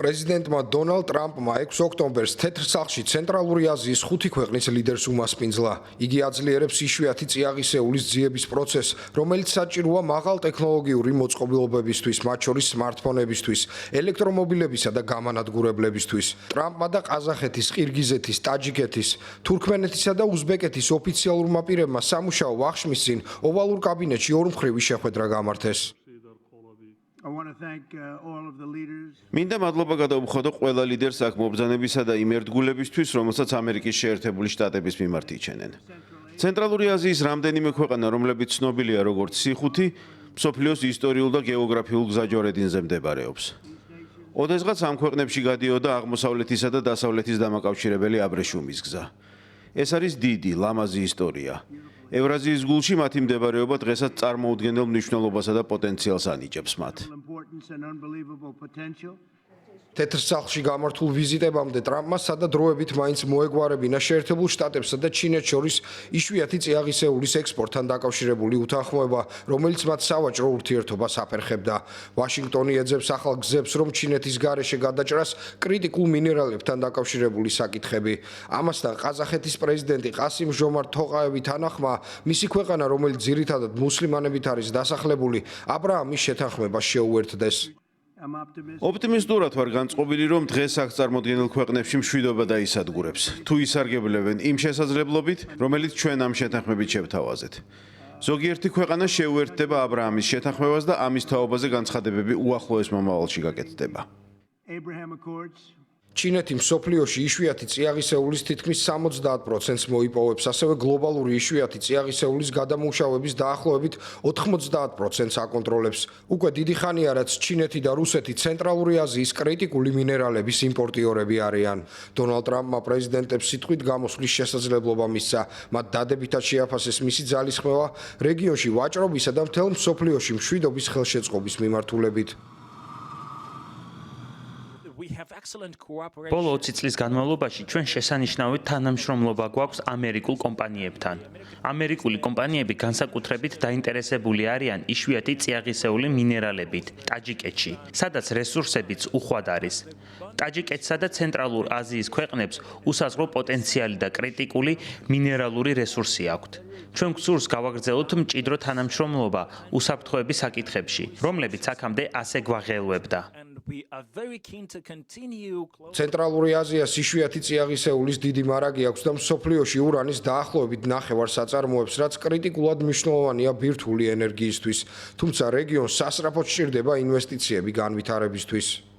პრეზიდენტმა დონალდ ტრამპმა 6 ოქტომბერს თეთრ სახლში ცენტრალური აზიის 5 ქვეყნის ლიდერს უმასპინძლა. იგი აძლიერებს იშვიათი წიაღისეულის ძიების პროცესს, რომელიც საჭიროა მაღალ ტექნოლოგიური მოწყობილობებისთვის, მათ შორის სმარტფონებისთვის, ელექტრომობილებისა და გამანადგურებლებისთვის. ტრამპმა და ყაზახეთის, ყირგიზეთის, ტაჯიკეთის, თურქმენეთისა და უზბეკეთის ოფიციალურმა პირებმა სამუშაო ვახშმის წინ ოვალურ კაბინეტში ორმხრივი შეხვედრა გამართეს. მინდა მადლობა გადაუხადო ყველა ლიდერს აქ მობრძანებისა და იმ ერთგულებისთვის, რომელსაც ამერიკის შეერთებული შტატების მიმართ იჩენენ. ცენტრალური აზიის რამდენიმე ქვეყანა, რომლებიც ცნობილია როგორც C5, მსოფლიოს ისტორიულ და გეოგრაფიულ გზაჯვარედინზე მდებარეობს. ოდესღაც ამ ქვეყნებში გადიოდა აღმოსავლეთისა და დასავლეთის დამაკავშირებელი აბრეშუმის გზა. ეს არის დიდი, ლამაზი ისტორია. ევრაზიის გულში მათი მდებარეობა დღესაც წარმოუდგენელ მნიშვნელობასა და პოტენციალს ანიჭებს მათ. თეთრ სახლში გამართულ ვიზიტებამდე ტრამპმა სადადროებით მაინც მოეგვარებინა შეერთებულ შტატებსა და ჩინეთს შორის იშვიათი წიაღისეულის ექსპორტთან დაკავშირებული უთანხმოება, რომელიც მათ სავაჭრო ურთიერთობას აფერხებდა. ვაშინგტონი ეძებს ახალ გზებს, რომ ჩინეთის გარეშე გადაჭრას კრიტიკულ მინერალებთან დაკავშირებული საკითხები. ამასთან ყაზახეთის პრეზიდენტი ყასიმ-ჟომართ თოყაევი თანახმა, მისი ქვეყანა, რომელიც ძირითადად მუსლიმანებით არის დასახლებული, აბრაამის შეთანხმებას შეუერთდეს. ოპტიმისტურად ვარ განწყობილი, რომ დღეს აქ წარმოდგენილ ქვეყნებში მშვიდობა დაისადგურებს, თუ ისარგებლებენ იმ შესაძლებლობით, რომელიც ჩვენ ამ შეთანხმებით შევთავაზეთ. ზოგიერთი ქვეყანა შეუერთდება აბრაამის შეთანხმებას და ამის თაობაზე განცხადებები უახლოეს მომავალში გაკეთდება. ჩინეთი მსოფლიოში იშვიათი წიაღისეულის თითქმის 70%-ს მოიპოვებს, ასევე გლობალური იშვიათი წიაღისეულის გადამუშავების დაახლოებით 90%-ს აკონტროლებს. უკვე დიდი ხანია, რაც ჩინეთი და რუსეთი ცენტრალური აზიის კრიტიკული მინერალების იმპორტიორები არიან. დონალდ ტრამპმა პრეზიდენტებს სიტყვით გამოსვლის შესაძლებლობა მისცა, მათ დადებითად შეაფასეს მისი ძალისხმევა რეგიონში ვაჭრობისა და მთელ მსოფლიოში მშვიდობის ხელშეწყობის მიმართულებით. ბოლო 20 წლის განმავლობაში ჩვენ შესანიშნავი თანამშრომლობა გვაქვს ამერიკულ კომპანიებთან. ამერიკული კომპანიები განსაკუთრებით დაინტერესებული არიან იშვიათი წიაღისეული მინერალებით ტაჯიკეთში, სადაც რესურსებიც უხვად არის. ტაჯიკეთსა და ცენტრალურ აზიის ქვეყნებს უსაზღვრო პოტენციალი და კრიტიკული მინერალური რესურსი აქვთ. ჩვენ გსურს გავაგრძელოთ მჭიდრო თანამშრომლობა უსაფრთხოების საკითხებში, რომლებიც აქამდე ასე გვაღელვებდა. ცენტრალური აზიას იშვიათი წიაღისეულის დიდი მარაგი აქვს და მსოფლიოში ურანის დაახლოებით ნახევარს აწარმოებს, რაც კრიტიკულად მნიშვნელოვანია ბირთვული ენერგიისთვის. თუმცა რეგიონს სასწრაფოდ სჭირდება ინვესტიციები განვითარებისთვის.